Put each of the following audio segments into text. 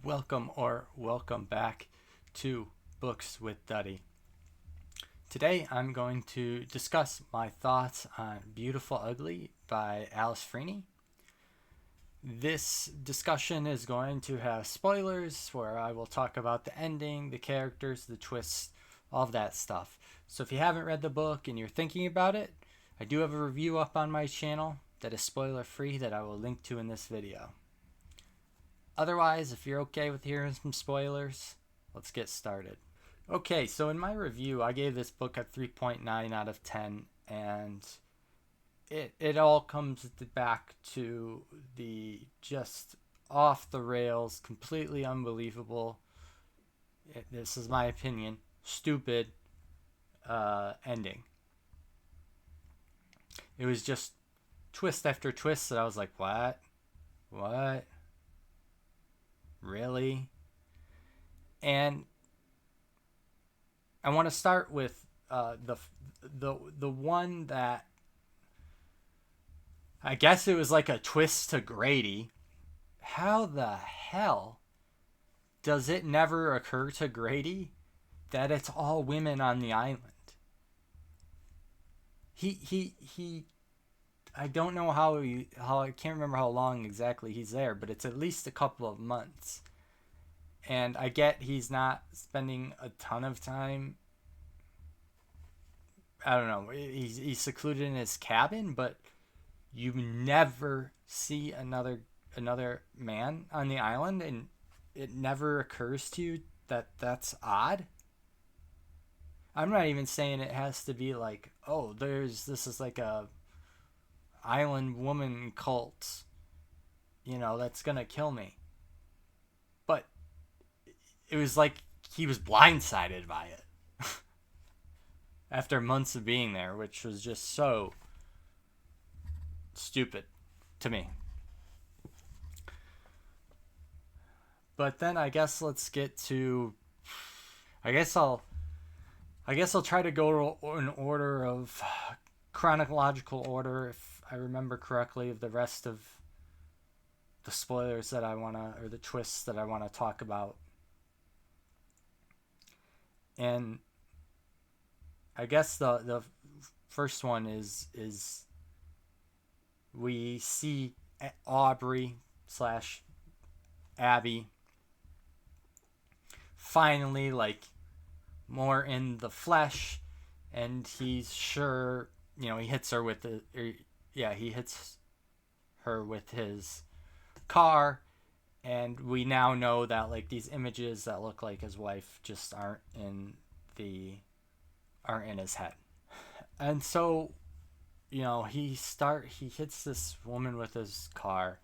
Welcome back to Books with Duddy. Today I'm going to discuss my thoughts on Beautiful Ugly by Alice Feeney. This discussion is going to have spoilers where I will talk about the ending, the characters, the twists, all of that stuff. So if you haven't read the book and you're thinking about it, I do have a review up on my channel that is spoiler free that I will link to in this video. Otherwise, if you're okay with hearing some spoilers, let's get started. Okay, so in my review, I gave this book a 3.9 out of 10, and it all comes back to the just off the rails, completely unbelievable, this is my opinion, stupid ending. It was just twist after twist that I was like, what? Really? And I want to start with the one that I guess it was like a twist to Grady. How the hell does it never occur to Grady that it's all women on the island? He I don't know how I can't remember how long exactly he's there, but it's at least a couple of months. And I get he's not spending a ton of time. I don't know. He's secluded in his cabin, but you never see another man on the island, and it never occurs to you that that's odd. I'm not even saying it has to be like, oh, this is like a island woman cult, that's gonna kill me. But it was like he was blindsided by it after months of being there, which was just so stupid to me. But then I guess let's get to I guess I'll try to go in order of chronological order, if I remember correctly, of the rest of the spoilers that I want to, or the twists that I want to talk about. And I guess the first one is we see Aubrey / Abby finally, like, more in the flesh, and he's sure, he hits her with he hits her with his car, and we now know that, like, these images that look like his wife just aren't in his head. And so, he hits this woman with his car.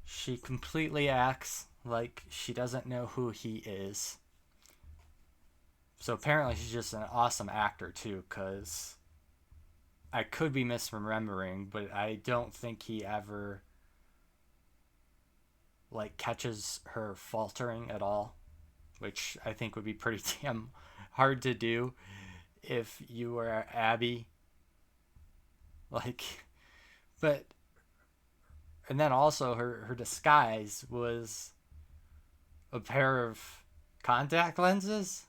She completely acts like she doesn't know who he is. So apparently she's just an awesome actor too, because I could be misremembering, but I don't think he ever, like, catches her faltering at all, which I think would be pretty damn hard to do if you were Abby. Like, but, and then also her disguise was a pair of contact lenses.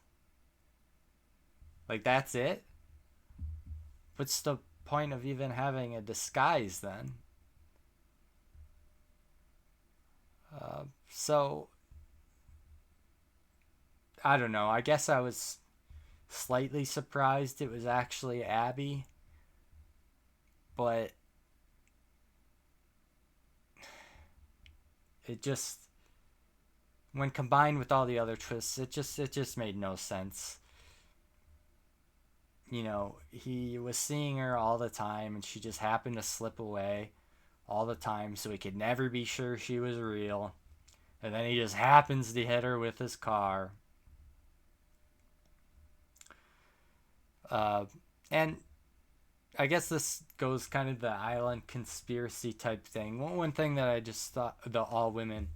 Like, that's it? What's the point of even having a disguise then? So, I don't know. I guess I was slightly surprised it was actually Abby. But it just, when combined with all the other twists, it just made no sense. He was seeing her all the time, and she just happened to slip away all the time, so he could never be sure she was real. And then he just happens to hit her with his car. And I guess this goes kind of the island conspiracy type thing. One thing that I just thought the all women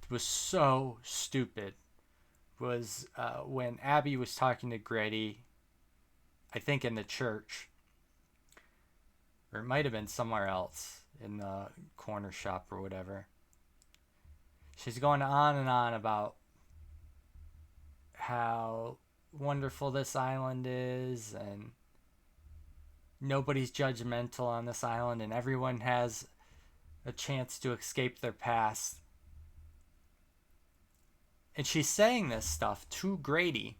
was so stupid was when Abby was talking to Grady, I think in the church, or it might have been somewhere else in the corner shop or whatever. she's going on and on about how wonderful this island is, and nobody's judgmental on this island, and everyone has a chance to escape their past. And she's saying this stuff to Grady,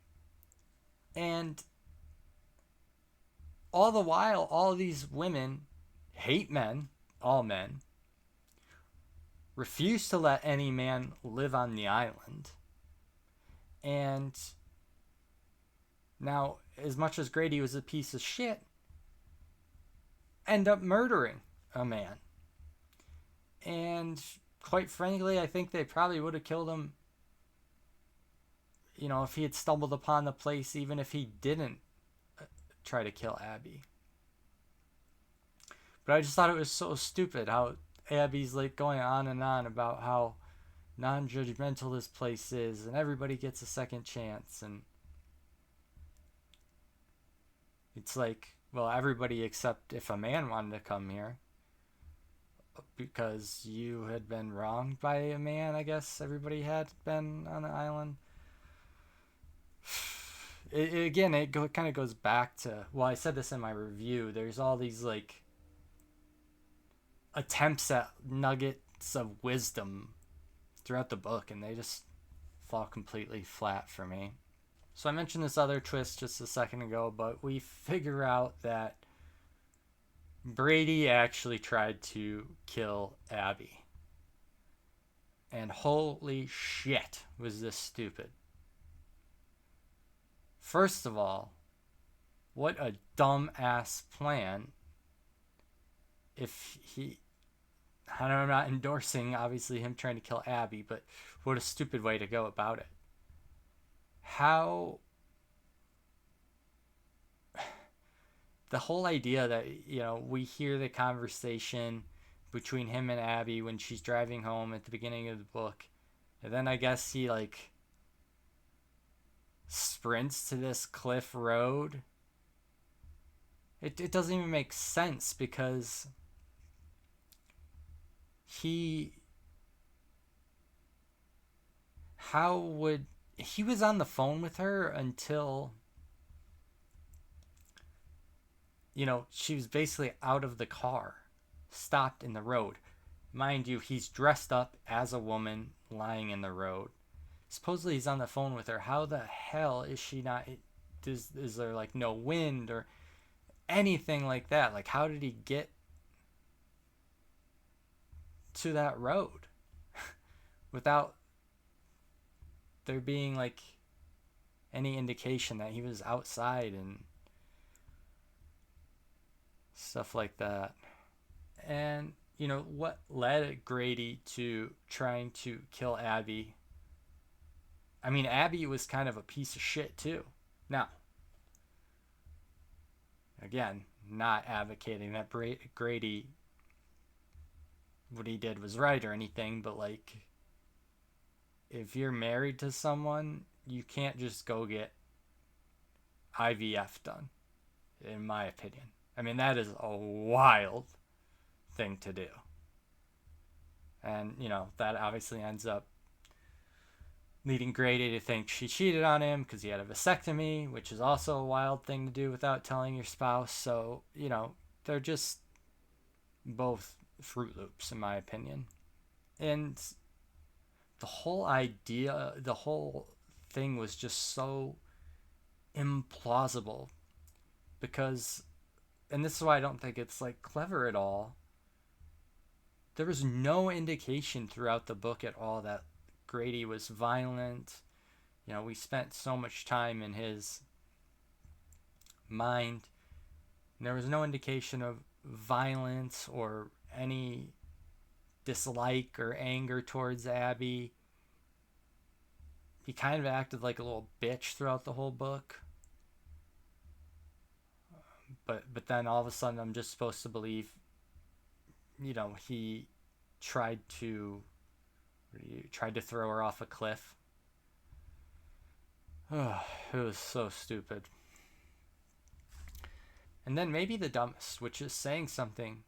and all the while, all these women hate men, all men, refuse to let any man live on the island. And now, as much as Grady was a piece of shit, end up murdering a man. And quite frankly, I think they probably would have killed him, if he had stumbled upon the place, even if he didn't try to kill Abby. But I just thought it was so stupid how Abby's like going on and on about how non-judgmental this place is, and everybody gets a second chance, and it's like, well, everybody except if a man wanted to come here because you had been wronged by a man. I guess everybody had been on the island. It kind of goes back to, well, I said this in my review, there's all these like attempts at nuggets of wisdom throughout the book, and they just fall completely flat for me. So I mentioned this other twist just a second ago, but we figure out that Brady actually tried to kill Abby. And holy shit, was this stupid. First of all, what a dumb-ass plan. I'm not endorsing, obviously, him trying to kill Abby, but what a stupid way to go about it. How... The whole idea that, we hear the conversation between him and Abby when she's driving home at the beginning of the book, and then I guess he, sprints to this cliff road. It doesn't even make sense, because he was on the phone with her until she was basically out of the car, stopped in the road. Mind you, he's dressed up as a woman lying in the road. Supposedly he's on the phone with her. How the hell is she not... Is there no wind or anything like that? How did he get to that road without there being any indication that he was outside and stuff like that? And what led Grady to trying to kill Abby? I mean, Abby was kind of a piece of shit too. Now, again, not advocating that Grady, what he did was right or anything, but if you're married to someone, you can't just go get IVF done, in my opinion. I mean, that is a wild thing to do. And, that obviously ends up leading Grady to think she cheated on him because he had a vasectomy, which is also a wild thing to do without telling your spouse. So, they're just both Fruit Loops, in my opinion. And the whole thing was just so implausible, because, and this is why I don't think it's clever at all, there was no indication throughout the book at all that Grady was violent. We spent so much time in his mind, and there was no indication of violence or any dislike or anger towards Abby. He kind of acted like a little bitch throughout the whole book. But then all of a sudden I'm just supposed to believe, he tried to throw her off a cliff. It was so stupid. And then maybe the dumbest, which is saying something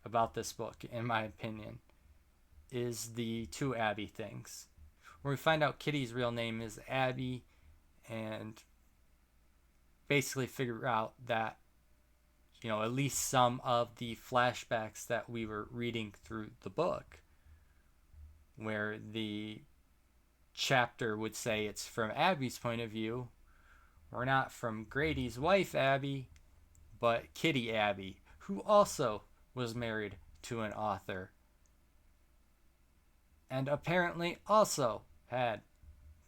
about this book, in my opinion, is the two Abby things, where we find out Kitty's real name is Abby, and basically figure out that, at least some of the flashbacks that we were reading through the book, where the chapter would say it's from Abby's point of view, were not from Grady's wife Abby, but Kitty Abby, who also was married to an author, and apparently also had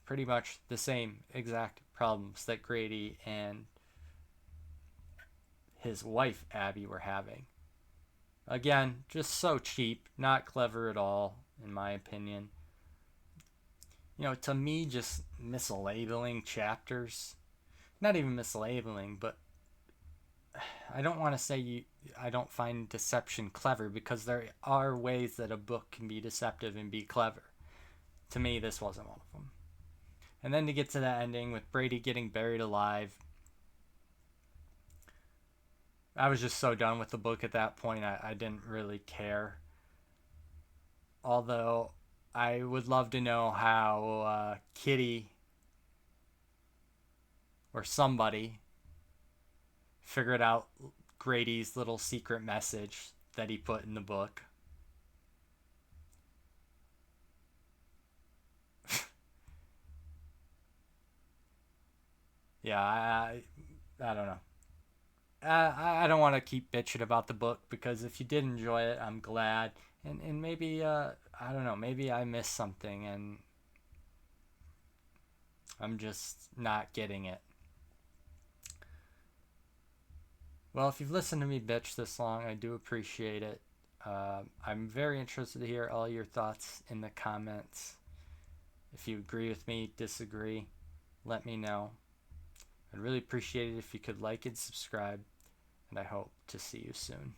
pretty much the same exact problems that Grady and his wife Abby were having. Again, just so cheap, not clever at all, in my opinion. To me, just mislabeling chapters, not even mislabeling, but I don't want to say I don't find deception clever, because there are ways that a book can be deceptive and be clever. To me, this wasn't one of them. And then to get to that ending with Brady getting buried alive, I was just so done with the book at that point. I didn't really care. Although I would love to know how Kitty or somebody figured out Grady's little secret message that he put in the book. Yeah, I don't know. I don't want to keep bitching about the book, because if you did enjoy it, I'm glad. And maybe, I don't know, maybe I missed something and I'm just not getting it. Well, if you've listened to me bitch this long, I do appreciate it. I'm very interested to hear all your thoughts in the comments. If you agree with me, disagree, let me know. I'd really appreciate it if you could like and subscribe, and I hope to see you soon.